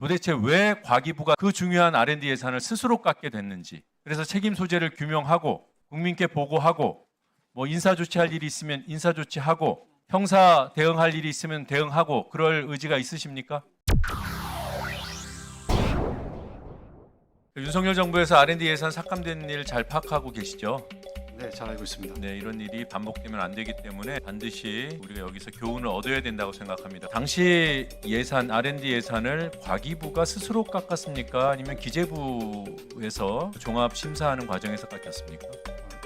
도대체 왜 과기부가 그 중요한 R&D 예산을 스스로 깎게 됐는지, 그래서 책임 소재를 규명하고 국민께 보고하고 뭐 인사 조치할 일이 있으면 인사 조치하고 형사 대응할 일이 있으면 대응하고 그럴 의지가 있으십니까? 윤석열 정부에서 R&D 예산 삭감된 일 잘 파악하고 계시죠? 네, 잘 알고 있습니다. 네, 이런 일이 반복되면 안 되기 때문에 반드시 우리가 여기서 교훈을 얻어야 된다고 생각합니다. 당시 예산, R&D 예산을 과기부가 스스로 깎았습니까? 아니면 기재부에서 종합 심사하는 과정에서 깎였습니까?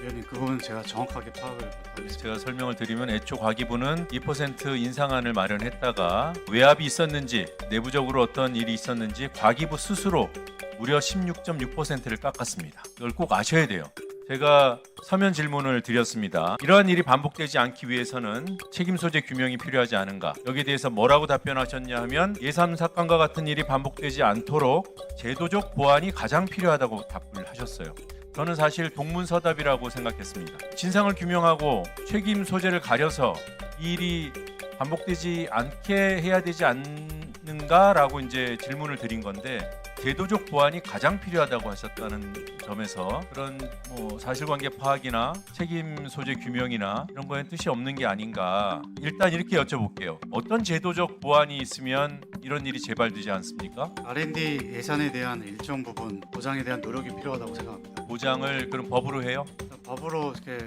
위원님, 그 부분 제가 정확하게 파악을 못하겠습니다. 제가 설명을 드리면 애초 과기부는 2% 인상안을 마련했다가 외압이 있었는지 내부적으로 어떤 일이 있었는지 과기부 스스로 무려 16.6%를 깎았습니다. 이걸 꼭 아셔야 돼요. 제가 서면 질문을 드렸습니다. 이러한 일이 반복되지 않기 위해서는 책임 소재 규명이 필요하지 않은가? 여기에 대해서 뭐라고 답변하셨냐 하면 예산 삭감과 같은 일이 반복되지 않도록 제도적 보완이 가장 필요하다고 답을 하셨어요. 저는 사실 동문서답이라고 생각했습니다. 진상을 규명하고 책임 소재를 가려서 이 일이 반복되지 않게 해야 되지 않는가라고 이제 질문을 드린 건데 제도적 보완이 가장 필요하다고 하셨다는 점에서 그런 뭐 사실관계 파악이나 책임 소재 규명이나 이런 거에 뜻이 없는 게 아닌가. 일단 이렇게 여쭤볼게요. 어떤 제도적 보완이 있으면 이런 일이 재발되지 않습니까? R&D 예산에 대한 일정 부분 보장에 대한 노력이 필요하다고 생각합니다. 보장을 그럼 법으로 해요? 법으로 이렇게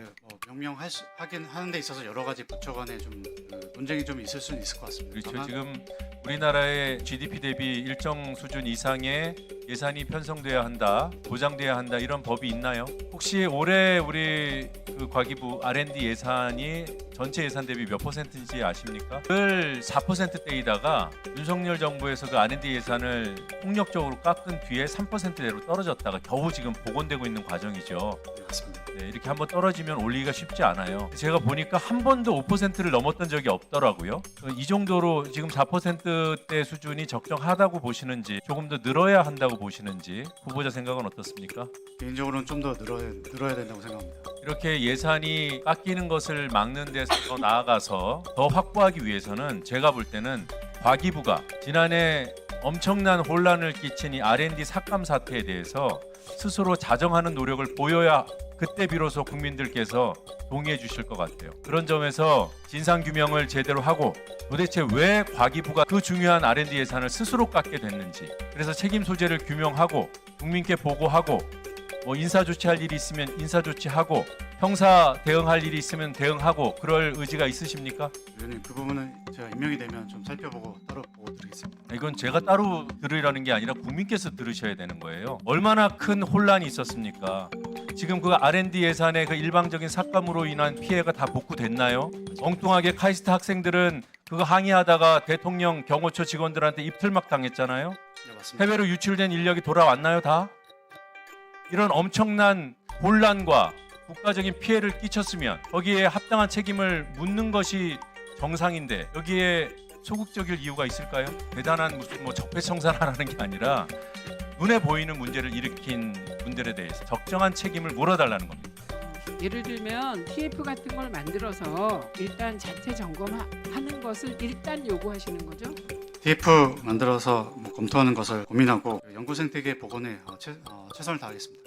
명명하긴 하는 데 있어서 여러 가지 부처 간에 좀 논쟁이 좀 있을 수는 있을 것 같습니다. 그렇죠. 다만 지금 우리나라의 GDP 대비 일정 수준 이상의 예산이 편성돼야 한다, 보장돼야 한다 이런 법이 있나요? 혹시 올해 우리 그 과기부 R&D 예산이 전체 예산 대비 몇 %인지 아십니까? 늘 4%대이다가 윤석열 정부에서 그 R&D 예산을 폭력적으로 깎은 뒤에 3%대로 떨어졌다가 겨우 지금 복원되고 있는 과정이죠. 네, 맞습니다. 네, 이렇게 한번 떨어지면 올리기가 쉽지 않아요. 제가 보니까 한 번도 5%를 넘었던 적이 없더라고요. 이 정도로 지금 4%대 수준이 적정하다고 보시는지 조금 더 늘어야 한다고 보시는지 후보자 생각은 어떻습니까? 개인적으로는 좀 더 늘어야 된다고 생각합니다. 이렇게 예산이 깎이는 것을 막는 데서 더 나아가서 더 확보하기 위해서는 제가 볼 때는 과기부가 지난해 엄청난 혼란을 끼친 이 R&D 삭감 사태에 대해서 스스로 자정하는 노력을 보여야 그때 비로소 국민들께서 동의해 주실 것 같아요. 그런 점에서 진상규명을 제대로 하고 도대체 왜 과기부가 그 중요한 R&D 예산을 스스로 깎게 됐는지, 그래서 책임 소재를 규명하고 국민께 보고하고 뭐 인사 조치할 일이 있으면 인사 조치하고 형사 대응할 일이 있으면 대응하고 그럴 의지가 있으십니까? 위원님, 그 부분은 제가 임명이 되면 좀 살펴보고 따로 보고 드리겠습니다. 이건 제가 따로 들으라는 게 아니라 국민께서 들으셔야 되는 거예요. 얼마나 큰 혼란이 있었습니까? 지금 그 R&D 예산의 그 일방적인 삭감으로 인한 피해가 다 복구됐나요? 엉뚱하게 카이스트 학생들은 그거 항의하다가 대통령 경호처 직원들한테 입틀막 당했잖아요. 네, 맞습니다. 해외로 유출된 인력이 돌아왔나요 다? 이런 엄청난 혼란과 국가적인 피해를 끼쳤으면 거기에 합당한 책임을 묻는 것이 정상인데 여기에 소극적일 이유가 있을까요? 대단한 무슨 뭐 적폐청산하라는 게 아니라 눈에 보이는 문제를 일으킨 분들에 대해서 적정한 책임을 물어달라는 겁니다. 예를 들면 TF 같은 걸 만들어서 일단 자체 점검하는 것을 일단 요구하시는 거죠? TF 만들어서 검토하는 것을 고민하고 연구생태계 복원에 최선을 다하겠습니다.